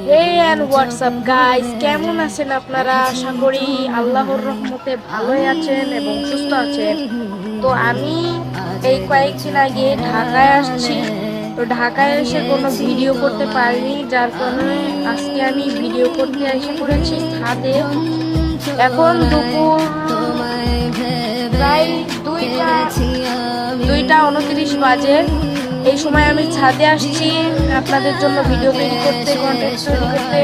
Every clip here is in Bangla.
হে এন্ড হোয়াটসঅ্যাপ গাইস, কেমন আছেন আপনারা? আশা করি আল্লাহর রহমতে ভালোই আছেন এবং সুস্থ আছেন। তো আমি এই কয়েকদিন আগে ঢাকায় আসছি। তো ঢাকায় এসে কোনো ভিডিও করতে পারিনি, যার কারণে আজকে আমি ভিডিও করতে এসে পড়েছি ছাদে। এখন দুপুর প্রায় 2টা 29 বাজে। এই সময় আমি ছাদে আসছি আপনাদের জন্য ভিডিও তৈরি করতে, কন্টেন্ট তৈরি করতে।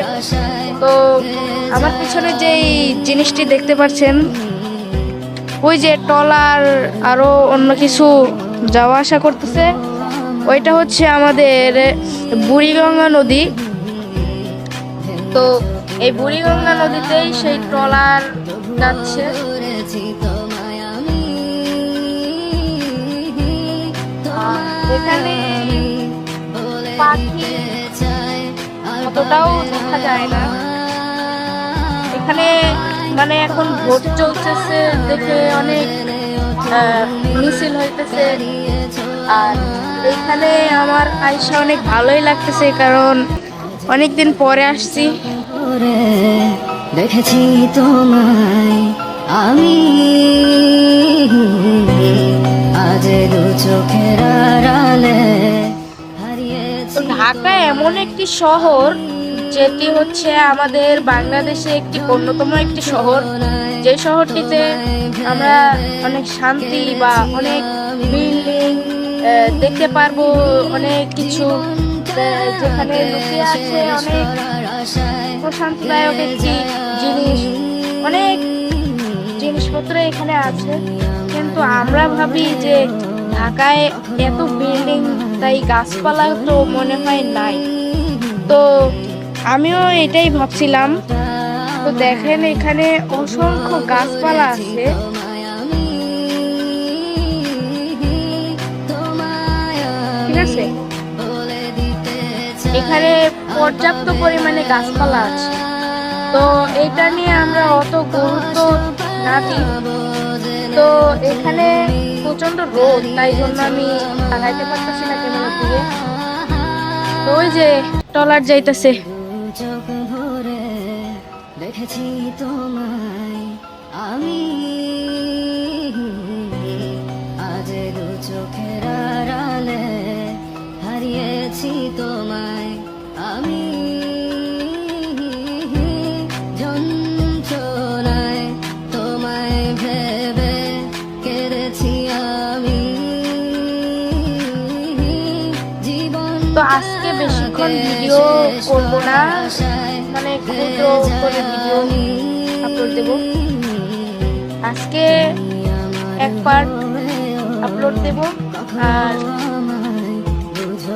তো আমার পিছনে যেই জিনিসটি দেখতে পাচ্ছেন, ওই যে ট্রলার আরো অন্য কিছু যাওয়া আসা করতেছে, ওইটা হচ্ছে আমাদের বুড়িগঙ্গা নদী। তো এই বুড়িগঙ্গা নদীতেই সেই ট্রলার যাচ্ছে। এখানে পাখি অতটাও দেখা যায় না। এখানে মানে এখন ভোট চলতেছে দেখে অনেক মিছিল হইতেছে। আর এইখানে আমার আইসা অনেক ভালোই লাগতেছে, কারণ অনেকদিন পরে আসছি। দেখেছি তোমায় আমি আজ দু চোখের আড়ালে হারিয়েছি। ঢাকা এমন একটি শহর যেটি হচ্ছে আমাদের বাংলাদেশে একটি অন্যতম একটি শহর, যে শহরটিতে আমরা অনেক শান্তি বা অনেক বিল্ডিং দেখতে পারবো, অনেক কিছু যেখানে লুকিয়ে আছে অনেক প্রশান্তিদায়ক একটি জিনিস, অনেক জিনিসপত্র এখানে আছে। কিন্তু আমরা ভাবি যে ঢাকায় এত বিল্ডিং, তাই গাছপালা তো মনে হয় নাই। তো আমিও এটাই ভাবছিলাম। তো দেখেন এখানে অসংখ্য গাছপালা আছে। ঠিক আছে, এখানে পর্যাপ্ত পরিমাণে গাছপালা আছে। তো এটা নিয়ে আমরা অত গুরুত্ব না দিই। তো এখানে প্রচন্ড রোদ, তাই জন্য আমি তাকাইতে পারতেছি না ক্যামেরার দিকে। তো ওই যে ট্রলার যাইতেছে। চোখ ভরে দেখেছি তোমায় আমি আজ দু চোখের আড়ালে হারিয়েছি তোমায় আমি যন্ত্রণায় তোমায় ভেবে কেঁদেছি আমি জীবন। তো আজকে বেশিক্ষণ ভিডিও করব না, মানে ক্ষুদ্র করে ভিডিও আপলোড দেব। আজকে এক পার্ট আপলোড দেব, আর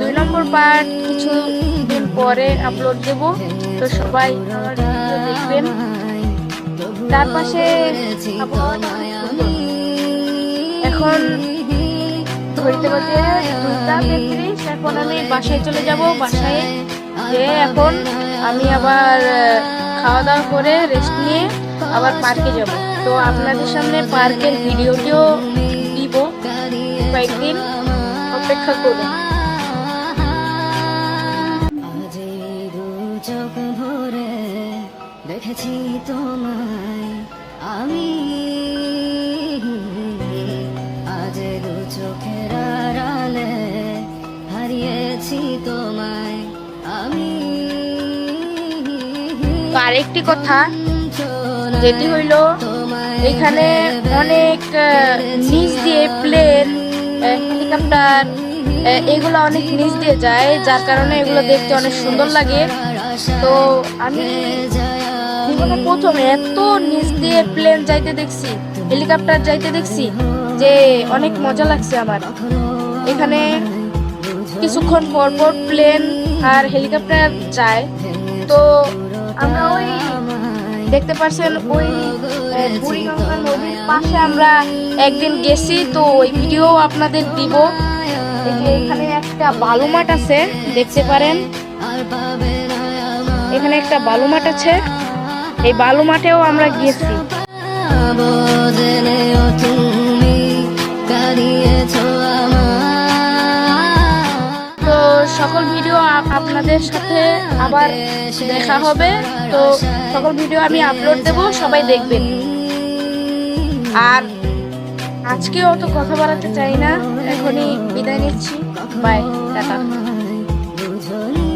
2 নম্বর পার্ট কিছু দিন পরে আপলোড দেব। তো সবাই আমার ভিডিও দেখবেন। তার পাশে আবহাওয়াটা এখন ঘড়িতে বাজে 2টা 33। এখন আমি বাসায় চলে যাব। বাসায় যে এখন আমি আবার খাওয়া দাওয়া করে রেস্ট নিয়ে আবার পার্কে যাব। তো আপনাদের সামনে পার্কের ভিডিওটিও দিব, কয়েকদিন অপেক্ষা করুন। চোখ ভরে দেখেছি তোমায় আমি আজ দু চোখের আড়ালে হারিয়েছি তোমায় আমি। আরেকটি কথা যেটি হইল, এখানে অনেক নিচ দিয়ে প্লেন, হেলিকপ্টার, এগুলো অনেক নিচ দিয়ে যায়, যার কারণে এগুলো দেখতে অনেক সুন্দর লাগে। তো আমি জীবনে প্রথম এত নিচ দিয়ে প্লেন যাইতে দেখছি, হেলিকপ্টার যাইতে দেখছি, যে অনেক মজা লাগছে আমার। এখানে কিছুক্ষণ পর পর প্লেন আর হেলিকপ্টার যায়। তো আমরা ওই দেখতে পাচ্ছেন ওই বুড়িগঙ্গা নদীর পাশে আমরা একদিন গেছি, তো ওই ভিডিও আপনাদের দিব। এই যে এখানে একটা বালু মাঠ আছে, দেখতে পারেন। এখানে একটা বালু মাঠ আছে, এই বালু মাঠেও আমরা গিয়েছি। তো সকল ভিডিও আপনাদের সাথে আবার দেখা হবে। তো সকল ভিডিও আমি আপলোড দেব, সবাই দেখবেন। আর আজকে অত কথা বাড়াতে চাই না, এখনই বিদায় নিচ্ছি। Bye, tata. বুঝলি